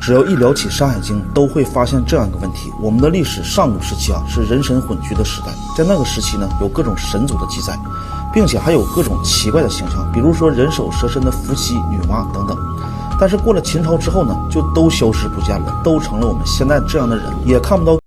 只要一聊起《山海经》，都会发现这样一个问题：我们的历史上古时期是人神混居的时代，在那个时期呢，有各种神族的记载，并且还有各种奇怪的形象，比如说人首蛇身的伏羲、女娲等等。但是过了秦朝之后呢，就都消失不见了，都成了我们现在这样的人，也看不到。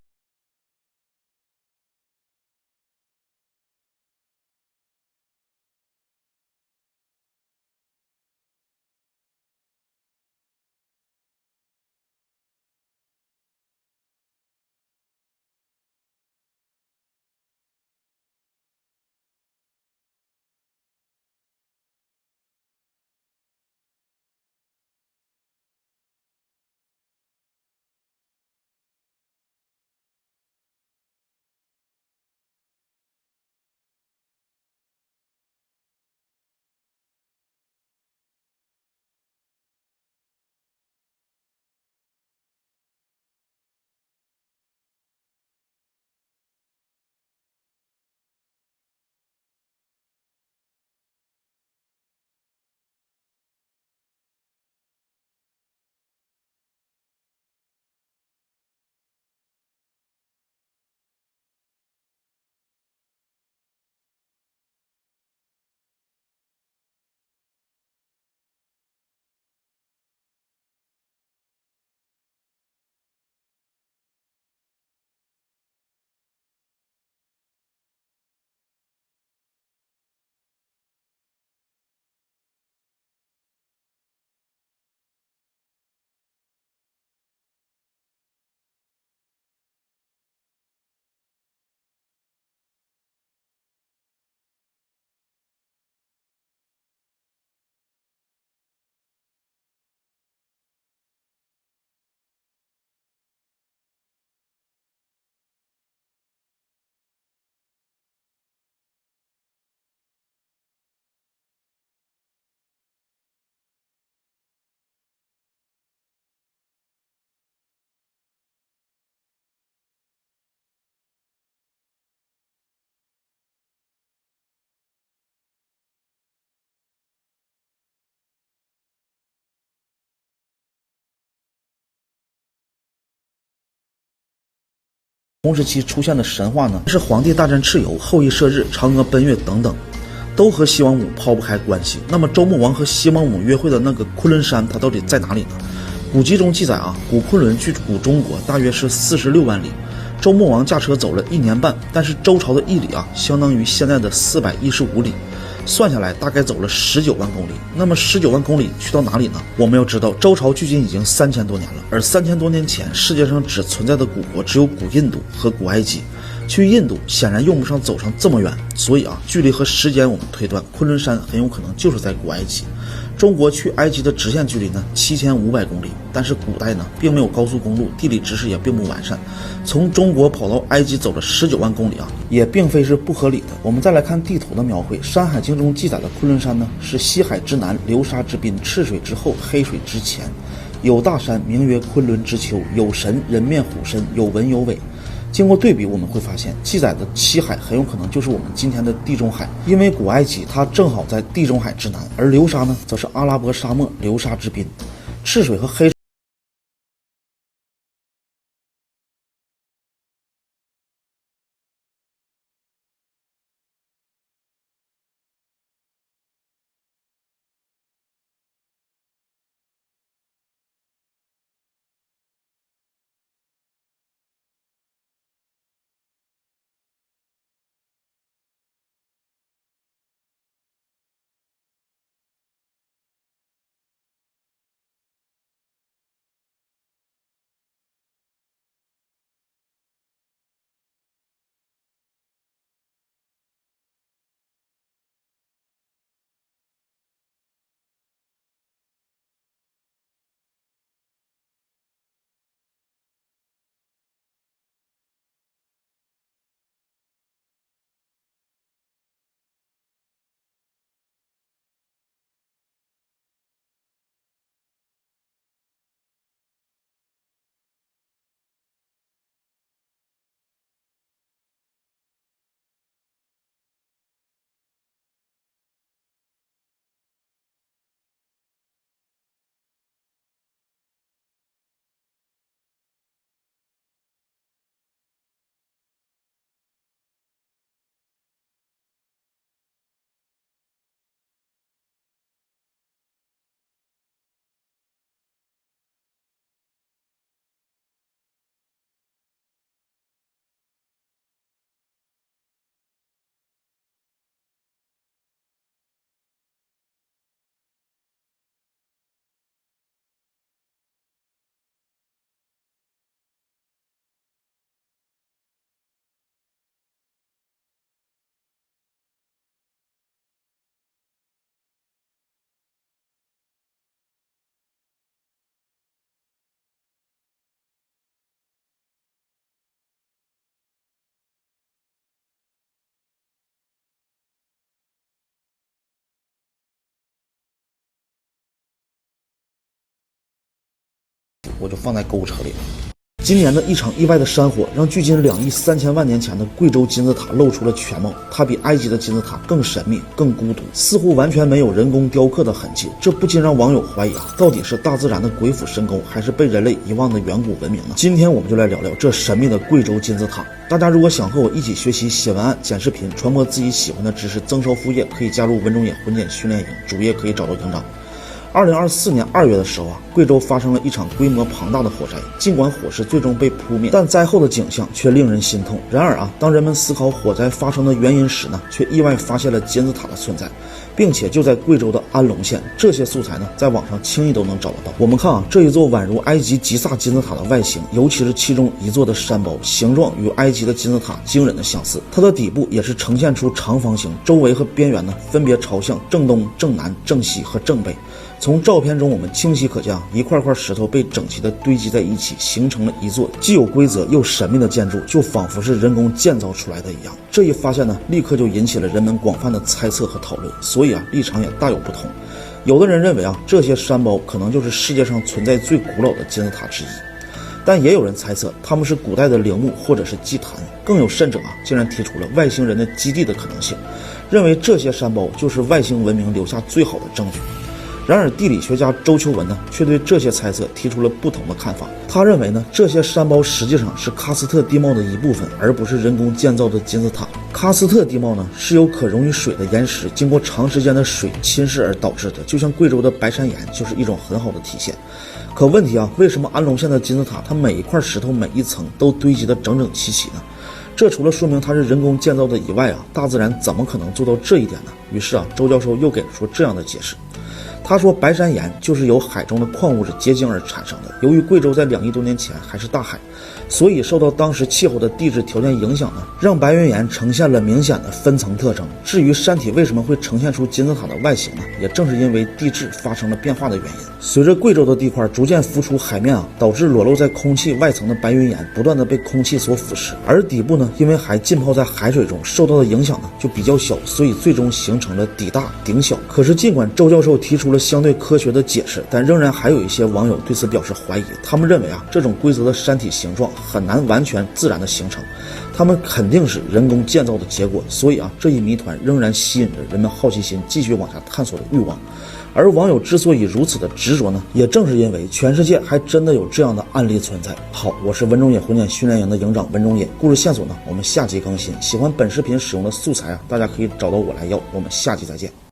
同时期出现的神话呢，是黄帝大战蚩尤、后羿射日、嫦娥奔月等等，都和西王母抛不开关系。那么周穆王和西王母约会的那个昆仑山，它到底在哪里呢？古籍中记载古昆仑距古中国大约是46万里。周穆王驾车走了1年半，但是周朝的1里相当于现在的415里。算下来大概走了19万公里，那么19万公里去到哪里呢？我们要知道，周朝距今已经3000多年了，而3000多年前，世界上只存在的古国只有古印度和古埃及。去印度显然用不上走上这么远，所以距离和时间我们推断，昆仑山很有可能就是在古埃及。中国去埃及的直线距离呢7500公里，但是古代呢并没有高速公路，地理知识也并不完善，从中国跑到埃及走了19万公里也并非是不合理的。我们再来看地图的描绘，《山海经》中记载的昆仑山呢是西海之南，流沙之滨，赤水之后，黑水之前，有大山名曰昆仑之丘，有神人面虎身，有纹有尾。经过对比，我们会发现记载的西海很有可能就是我们今天的地中海，因为古埃及它正好在地中海之南，而流沙呢则是阿拉伯沙漠流沙之滨，赤水和黑水我就放在购物车里了。今年的一场意外的山火，让距今2亿3000万年前的贵州金字塔露出了全貌。它比埃及的金字塔更神秘、更孤独，似乎完全没有人工雕刻的痕迹。这不禁让网友怀疑到底是大自然的鬼斧神工，还是被人类遗忘的远古文明呢？今天我们就来聊聊这神秘的贵州金字塔。大家如果想和我一起学习写文案、剪视频，传播自己喜欢的知识，增收副业，可以加入文中野婚检训练营，主页可以找到营长。2024年2月的时候贵州发生了一场规模庞大的火灾。尽管火势最终被扑灭，但灾后的景象却令人心痛。然而当人们思考火灾发生的原因时却意外发现了金字塔的存在，并且就在贵州的安龙县。这些素材在网上轻易都能找得到。我们看这一座宛如埃及吉萨金字塔的外形，尤其是其中一座的山包，形状与埃及的金字塔惊人的相似。它的底部也是呈现出长方形，周围和边缘分别朝向正东、正南、正西和正北。从照片中我们清晰可见，一块块石头被整齐地堆积在一起，形成了一座既有规则又神秘的建筑，就仿佛是人工建造出来的一样。这一发现立刻就引起了人们广泛的猜测和讨论，所以立场也大有不同。有的人认为这些山包可能就是世界上存在最古老的金字塔之一，但也有人猜测它们是古代的陵墓或者是祭坛。更有甚者竟然提出了外星人的基地的可能性，认为这些山包就是外星文明留下最好的证据。然而地理学家周秋文却对这些猜测提出了不同的看法。他认为这些山包实际上是喀斯特地貌的一部分，而不是人工建造的金字塔。喀斯特地貌是由可溶于水的岩石经过长时间的水侵蚀而导致的，就像贵州的白山岩就是一种很好的体现。可问题为什么安龙县的金字塔它每一块石头每一层都堆积得整整齐齐呢？这除了说明它是人工建造的以外大自然怎么可能做到这一点呢？于是周教授又给出这样的解释。他说白山岩就是由海中的矿物质结晶而产生的。由于贵州在2亿多年前还是大海，所以受到当时气候的地质条件影响让白云岩呈现了明显的分层特征。至于山体为什么会呈现出金字塔的外形也正是因为地质发生了变化的原因。随着贵州的地块逐渐浮出海面导致裸露在空气外层的白云岩不断的被空气所腐蚀，而底部因为还浸泡在海水中，受到的影响就比较小，所以最终形成了底大顶小。可是尽管周教授提出了相对科学的解释，但仍然还有一些网友对此表示怀疑。他们认为这种规则的山体形状很难完全自然的形成，它们肯定是人工建造的结果。所以这一谜团仍然吸引着人们好奇心继续往下探索的欲望。而网友之所以如此的执着也正是因为全世界还真的有这样的案例存在。好，我是文中野婚检训练营的营长文中野，故事线索我们下集更新。喜欢本视频使用的素材大家可以找到我来要。我们下集再见。